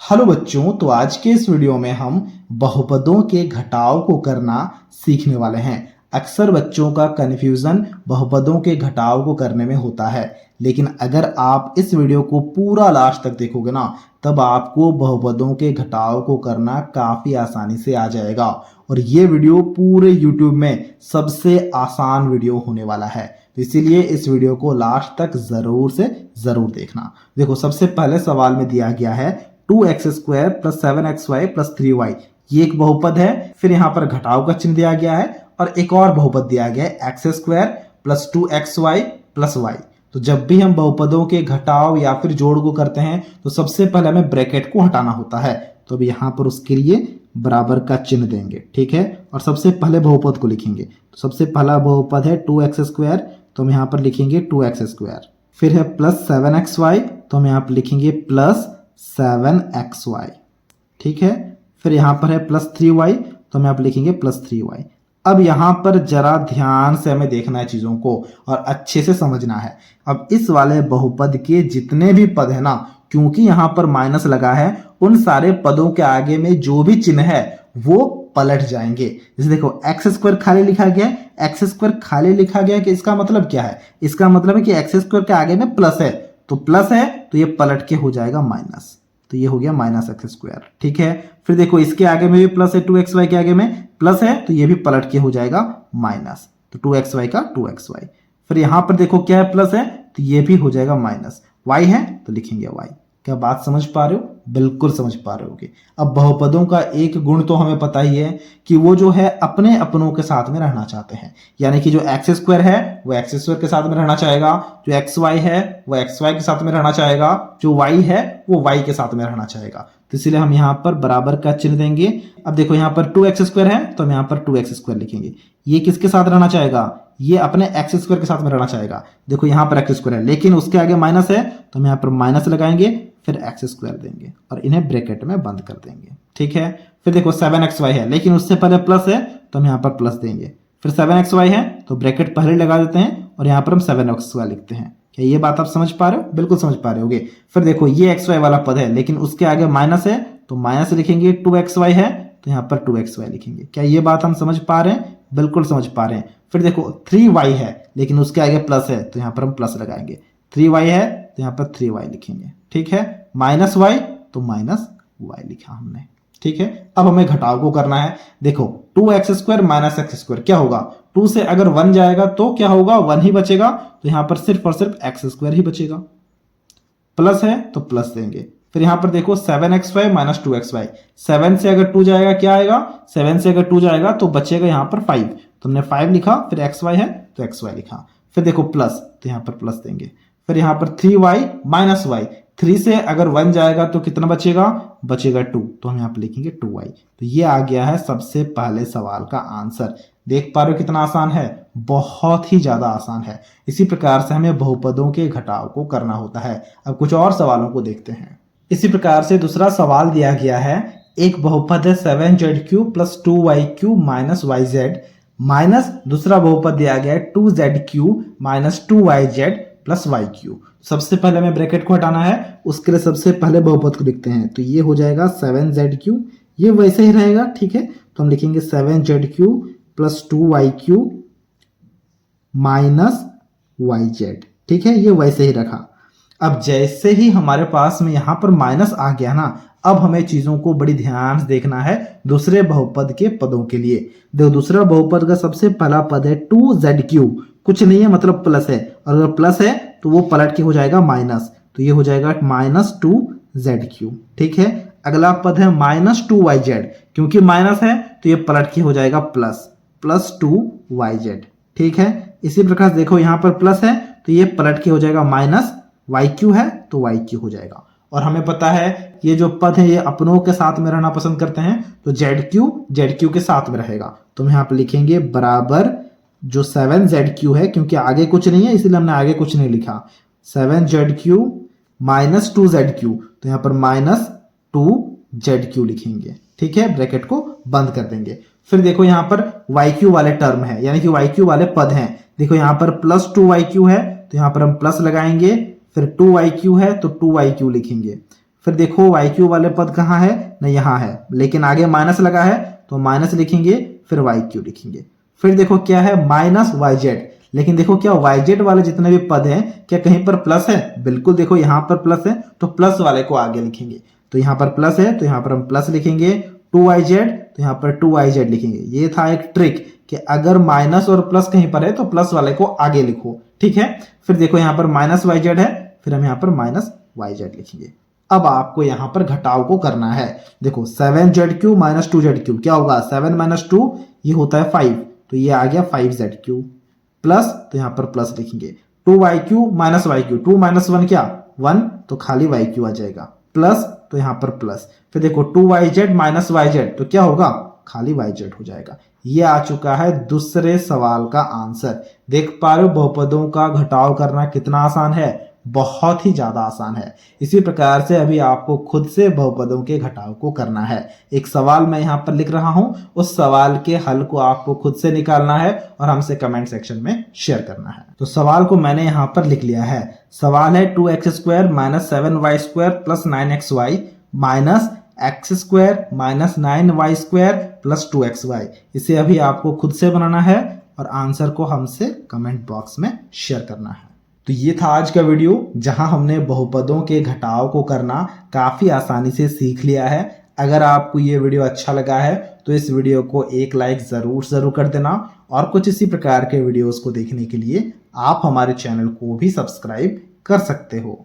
Hello बच्चों, तो आज के इस वीडियो में हम बहुपदों के घटाव को करना सीखने वाले हैं। अक्सर बच्चों का कन्फ्यूजन बहुपदों के घटाव को करने में होता है, लेकिन अगर आप इस वीडियो को पूरा लास्ट तक देखोगे ना, तब आपको बहुपदों के घटाव को करना काफ़ी आसानी से आ जाएगा। और ये वीडियो पूरे YouTube में सबसे आसान वीडियो होने वाला है, तो इसीलिए इस वीडियो को लास्ट तक ज़रूर से ज़रूर देखना। देखो, सबसे पहले सवाल में दिया गया है 2x² plus 7xy plus 3y, ये एक बहुपद है। फिर यहाँ पर घटाव का चिन्ह दिया गया है और एक और बहुपद दिया गया है x² plus 2xy plus y। तो जब भी हम बहुपदों के घटाव या फिर जोड़ को करते हैं तो सबसे पहले हमें ब्रैकेट को हटाना होता है, तो अभी यहाँ पर उसके लिए बराबर का चिन्ह देंगे, ठीक है। और सबसे पहले बहुपद को लिखेंगे, तो सबसे पहला बहुपद है 2x², तो हम यहाँ पर लिखेंगे 2x²। फिर है प्लस 7xy, तो हम यहाँ पर लिखेंगे प्लस 7xy, ठीक है। फिर यहाँ पर है प्लस 3y, तो हम यहाँ पर लिखेंगे प्लस 3y। अब यहाँ पर जरा ध्यान से हमें देखना है चीज़ों को और अच्छे से समझना है। अब इस वाले बहुपद के जितने भी पद है ना, क्योंकि यहाँ पर माइनस लगा है, उन सारे पदों के आगे में जो भी चिन्ह है वो पलट जाएंगे। जैसे देखो, x² खाली लिखा गया है, x² खाली लिखा गया है कि इसका मतलब क्या है? इसका मतलब है कि x² के आगे में प्लस है, तो प्लस है तो ये पलट के हो जाएगा माइनस, तो ये हो गया माइनस x², ठीक है। फिर देखो, इसके आगे में भी प्लस है, 2xy के आगे में प्लस है, तो ये भी पलट के हो जाएगा माइनस, तो 2xy का 2xy। फिर यहां पर देखो क्या है, प्लस है, तो ये भी हो जाएगा माइनस। y है तो लिखेंगे y। क्या बात समझ पा रहे हो? बिल्कुल समझ पा रहे होगे। अब बहुपदों का एक गुण तो हमें पता ही है कि वो जो है अपने अपनों के साथ में रहना चाहते हैं, यानी कि जो x² है वो x² के साथ में रहना चाहेगा, जो xy है वो xy के साथ में रहना चाहेगा, जो y है वो y के साथ में रहना चाहेगा। तो इसलिए हम यहाँ पर बराबर का चिन्ह देंगे। अब देखो, यहाँ पर 2x² है, तो हम यहाँ पर 2x² लिखेंगे। ये किसके साथ रहना चाहेगा? ये अपने x² के साथ में रहना चाहेगा। देखो, यहाँ पर x² है, लेकिन उसके आगे माइनस है, तो हम यहाँ पर माइनस लगाएंगे, फिर x² देंगे और इन्हें ब्रैकेट में बंद कर देंगे, ठीक है। फिर देखो 7xy है, लेकिन उससे पहले प्लस है, तो हम यहाँ पर प्लस देंगे। फिर 7xy है, तो ब्रैकेट पहले लगा देते हैं और यहाँ पर हम 7xy लिखते हैं। क्या ये बात आप समझ पा रहे हो? बिल्कुल समझ पा रहे होगे। फिर देखो, ये xy वाला पद है, लेकिन उसके आगे माइनस है, तो माइनस लिखेंगे। 2xy है, तो यहाँ पर 2xy लिखेंगे। क्या ये बात हम समझ पा रहे हैं? बिल्कुल समझ पा रहे हैं। फिर देखो, 3y है, लेकिन उसके आगे प्लस है, तो यहाँ पर हम प्लस लगाएंगे। 3y है, तो यहाँ पर 3y लिखेंगे, ठीक है। माइनस y, तो माइनस y लिखा हमने, ठीक है। अब हमें घटाव को करना है। देखो, 2x² माइनस x² क्या होगा? 2 से अगर 1 जाएगा तो क्या होगा? 1 ही बचेगा, तो यहाँ पर सिर्फ और सिर्फ x² ही बचेगा। प्लस है तो प्लस देंगे। फिर यहाँ पर देखो 7xy माइनस 2xy, 7 से अगर 2 जाएगा क्या आएगा? 7 से अगर 2 जाएगा तो बचेगा यहाँ पर 5, तो हमने 5 लिखा। फिर xy है तो xy लिखा। फिर देखो प्लस, तो यहाँ पर प्लस देंगे। फिर यहाँ पर 3y माइनस y, 3 से अगर 1 जाएगा तो कितना बचेगा? बचेगा 2, तो हम यहाँ पर लिखेंगे 2y। तो ये आ गया है सबसे पहले सवाल का आंसर। देख पा रहे हो कितना आसान है? बहुत ही ज्यादा आसान है। इसी प्रकार से हमें बहुपदों के घटाव को करना होता है। अब कुछ और सवालों को देखते हैं। इसी प्रकार से दूसरा सवाल दिया गया है, एक बहुपद है 7z³ plus 2y³ minus yz, minus दूसरा बहुपद दिया गया है 2z³ minus 2yz plus y³। सबसे पहले हमें ब्रैकेट को हटाना है, उसके लिए सबसे पहले बहुपद को लिखते हैं, तो ये हो जाएगा 7z³, ये वैसे ही रहेगा, ठीक है। तो हम लिखेंगे 7z³ plus 2y³ minus yz, ठीक है, ये वैसे ही रखा। अब जैसे ही हमारे पास में यहां पर माइनस आ गया ना, अब हमें चीजों को बड़ी ध्यान से देखना है दूसरे बहुपद के पदों के लिए। देखो, दूसरा बहुपद का सबसे पहला पद है 2z³, कुछ नहीं है मतलब प्लस है, और अगर प्लस है तो वो पलट के हो जाएगा माइनस, तो ये हो जाएगा माइनस 2z³, ठीक है। अगला पद है माइनस 2yz, क्योंकि माइनस है तो ये पलट के हो जाएगा प्लस, प्लस 2yz, ठीक है। इसी प्रकार से देखो, यहाँ पर प्लस है तो ये पलट के हो जाएगा माइनस, y³ है तो y³ हो जाएगा। और हमें पता है ये जो पद है ये अपनों के साथ में रहना पसंद करते हैं, तो z³ के साथ में रहेगा, तो हम यहाँ पर लिखेंगे बराबर जो 7z³ है, क्योंकि आगे कुछ नहीं है इसलिए हमने आगे कुछ नहीं लिखा, 7z³ माइनस 2z³, तो यहाँ पर माइनस 2z³ लिखेंगे, ठीक है। ब्रैकेट को बंद कर देंगे। फिर देखो, यहाँ पर y³ वाले टर्म है, यानी कि y³ वाले पद हैं। देखो, यहाँ पर प्लस 2y³ है, तो यहाँ पर हम प्लस लगाएंगे। फिर 2y³ है तो 2y³ लिखेंगे। फिर देखो वाई क्यू वाले पद कहाँ है ना, यहाँ है, लेकिन आगे माइनस लगा है तो माइनस लिखेंगे, फिर वाई क्यू लिखेंगे। फिर देखो क्या है माइनस वाई जेड, लेकिन देखो क्या वाई जेड वाले जितने भी पद हैं क्या कहीं पर प्लस है, बिल्कुल देखो यहाँ पर प्लस है तो प्लस वाले को आगे लिखेंगे। तो यहाँ पर प्लस है तो यहाँ पर हम प्लस लिखेंगे, 2yz तो यहाँ पर 2yz लिखेंगे। ये था एक ट्रिक कि अगर माइनस और प्लस कहीं पर है तो प्लस वाले को आगे लिखो, ठीक है। फिर देखो यहाँ पर माइनस वाई जेड है, फिर हम यहाँ पर माइनस वाई जेड लिखेंगे। अब आपको यहाँ पर घटाव को करना है। देखो 7z³ माइनस 2z³ क्या होगा, 7 माइनस 2 ये होता है 5, तो ये आ गया 5z³ प्लस, तो यहाँ पर प्लस लिखेंगे 2y³ माइनस y³, 2 माइनस 1 क्या 1, तो खाली y³ आ जाएगा, प्लस तो यहाँ पर प्लस। फिर देखो 2yz माइनस yz तो क्या होगा, खाली yz हो जाएगा। ये आ चुका है दूसरे सवाल का आंसर। देख पा रहे हो बहुपदों का घटाव करना कितना आसान है, बहुत ही ज्यादा आसान है। इसी प्रकार से अभी आपको खुद से बहुपदों के घटाव को करना है। एक सवाल मैं यहाँ पर लिख रहा हूं, उस सवाल के हल को आपको खुद से निकालना है और हमसे कमेंट सेक्शन में शेयर करना है। तो सवाल को मैंने यहाँ पर लिख लिया है। सवाल है 2x² minus 7y² plus 9xy minus x² minus 9y² plus 2xy। इसे अभी आपको खुद से बनाना है और आंसर को हमसे कमेंट बॉक्स में शेयर करना है। तो ये था आज का वीडियो जहां हमने बहुपदों के घटाव को करना काफी आसानी से सीख लिया है। अगर आपको ये वीडियो अच्छा लगा है तो इस वीडियो को एक लाइक जरूर कर देना और कुछ इसी प्रकार के वीडियोस को देखने के लिए आप हमारे चैनल को भी सब्सक्राइब कर सकते हो।